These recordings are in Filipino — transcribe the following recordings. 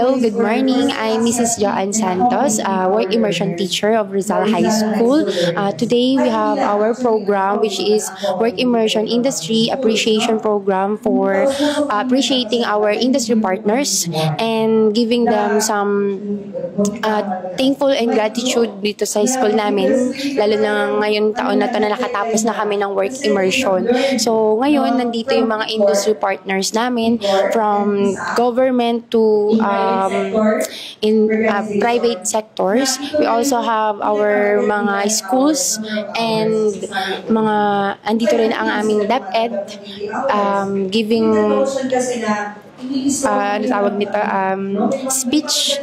Hello, good morning. I'm Mrs. Joanne Santos, work immersion teacher of Rizal High School. Today we have our program, which is Work Immersion Industry Appreciation Program for appreciating our industry partners and giving them some thankful and gratitude dito sa school namin, lalo na ngayon taon na to na nakatapos na kami ng work immersion. So ngayon, nandito yung mga industry partners namin from government to in private sectors. We also have our mga schools and mga andito rin ang aming DepEd giving ano tawag nito speech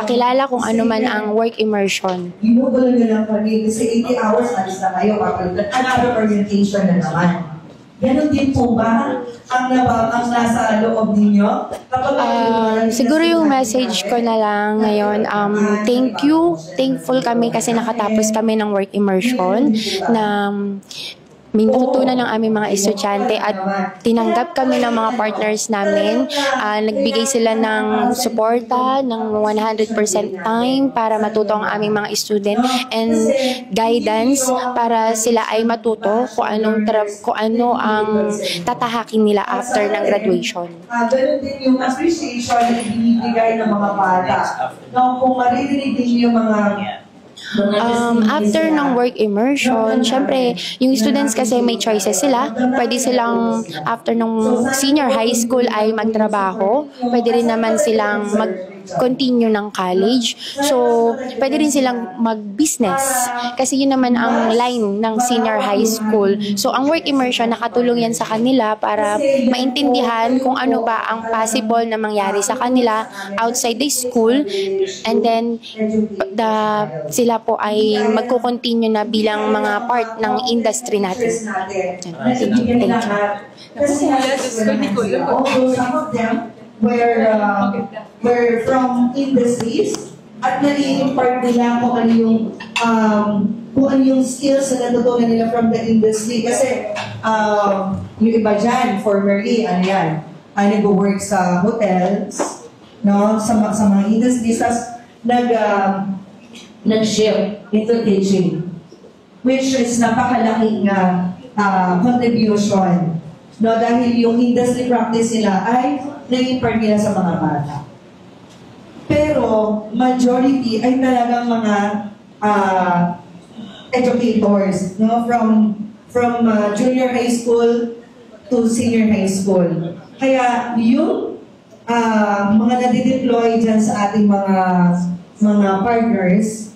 pakilala kung ano man ang work immersion. Ginugulo nyo lang kami kasi 80 hours alis na kayo kapag another orientation na naman. Ganon din po ba ang nasa loob ninyo? Siguro yung message ko na lang ngayon, thankful kami kasi nakatapos kami ng work immersion na may natutunan ng aming mga estudyante at tinanggap kami ng mga partners namin. Nagbigay sila ng suporta, ng 100% time para matuto ang aming mga student and guidance para sila ay matuto kung ano ang tatahakin nila after ng graduation. Ganun din yung appreciation na ibinibigay ng mga bata. Kung maririnig din yung mga after ng work immersion, syempre, yung students kasi may choices sila. Pwede silang, after ng senior high school ay magtrabaho. Pwede rin naman silang mag-continue ng college. So, pwede rin silang mag-business. Kasi yun naman ang line ng senior high school. So, ang work immersion, nakatulong yan sa kanila para maintindihan kung ano ba ang possible na mangyari sa kanila outside the school. And then, sila po ay magko-continue na bilang mga part ng industry natin. Thank you. Some of them were from industries at nai-impart nila kung ano yung skills na natutunan nila from the industry. Kasi yung iba dyan, formerly, nag-work sa hotels, no? sa mga industries, nag-shift into teaching, which is napakalaking contribution, no? Dahil yung industry practice nila ay nag-impart nila sa mga bata. Pero majority ay talagang mga educators, no? From junior high school to senior high school. Kaya yung mga nadi-deploy dyan sa ating mga partners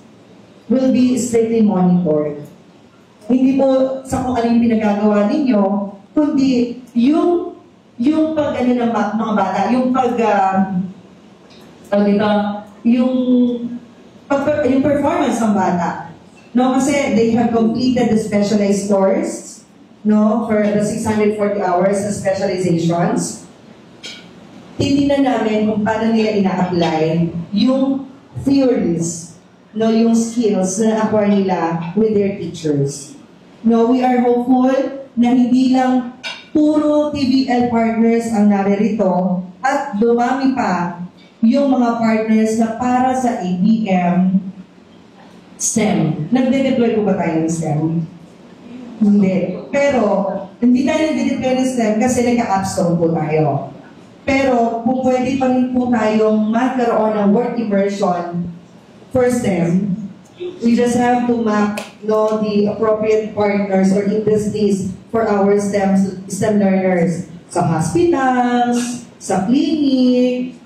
will be strictly monitored. Hindi po sa kung ano yung pinagagawa ninyo, kundi yung pag-ano ng mga bata, yung performance ng bata. No, kasi they have completed the specialized course, no, for the 640 hours of specializations. Titingnan namin kung paano nila ina-apply yung theories, no, yung skills na acquire nila with their teachers. No, we are hopeful na hindi lang puro TVL partners ang naririto at dumami pa yung mga partners na para sa ABM STEM. Nagde-deploy ko ba tayo ng STEM? Hindi. Pero, hindi tayo nagde-deploy ng STEM kasi nagka-capstone po tayo. Pero, kung pwede pa rin po tayong magkaroon ng work immersion for STEM, we just have to map, no, the appropriate partners or industries for our STEM learners sa hospitals, sa clinic,